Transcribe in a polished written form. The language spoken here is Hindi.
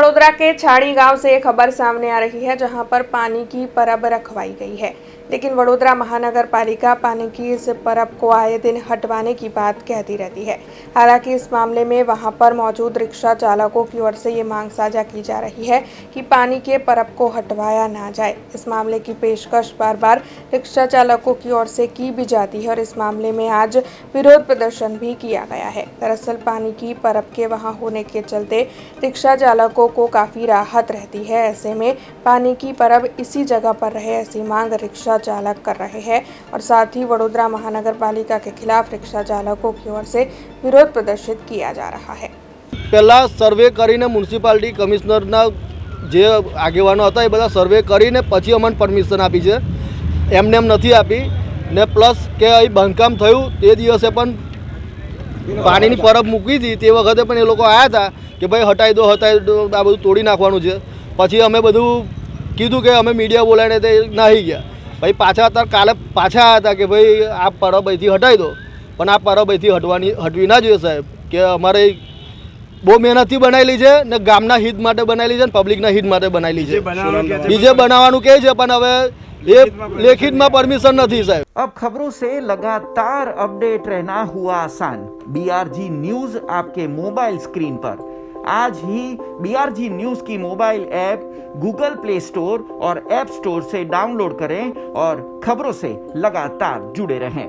वडोदरा के छाड़ी गांव से एक खबर सामने आ रही है जहां पर पानी की परब रखवाई गई है, लेकिन वडोदरा महानगर पालिका पानी की इस परब को आए दिन हटवाने की बात कहती रहती है। हालांकि इस मामले में वहां पर मौजूद रिक्शा चालकों की ओर से ये मांग साझा की जा रही है कि पानी के परब को हटवाया ना जाए। इस मामले की पेशकश बार बार रिक्शा चालकों की ओर से की भी जाती है और इस मामले में आज विरोध प्रदर्शन भी किया गया है। दरअसल पानी की परब के वहां होने के चलते रिक्शा चालकों को काफ़ी राहत रहती है। ऐसे में पानी की परब इसी जगह पर रहे, ऐसी मांग रिक्शा चालक कर रहे हैं और साथ ही वडोदरा महानगर पालिका के खिलाफ रिक्शा चालकों की ओर से विरोध प्रदर्शित किया जा रहा है। पहला सर्वे करीने म्युनिसिपालिटी कमिश्नरना जे આગેવાનો હતા એ બધા સર્વે કરીને પછી અમને પરમિશન આપી છે, એમને એમ નથી આપી ને પ્લસ કે અહીં બાંધકામ થયું તે દિવસે પણ પાણીની પરબ મૂકી હતી તે વખતે પણ એ લોકો આવ્યા હતા કે ભાઈ હટાવી દો આ બધું તોડી નાખવાનું છે। પછી અમે બધું કીધું કે અમે મીડિયા બોલાવીને તે નાહી ગયા। ભાઈ પાછા અત્યારે કાલે પાછા આવ્યા હતા કે ભાઈ આ પરબ અહીંથી હટાવી દો, પણ આ પરબ અહીંથી હટવી ના જોઈએ સાહેબ, કે અમારે બહુ મહેનતથી બનાવેલી છે ને ગામના હિત માટે બનાવેલી છે ને પબ્લિકના હિત માટે બનાવેલી છે। બીજે બનાવવાનું કહે છે પણ હવે ये लेखित में परमिशन नहीं साहब। अब खबरों से लगातार अपडेट रहना हुआ आसान। BRG न्यूज आपके मोबाइल स्क्रीन पर आज ही BRG न्यूज की mobile app Google play store और ऐप स्टोर से डाउनलोड करें और खबरों से लगातार जुड़े रहें।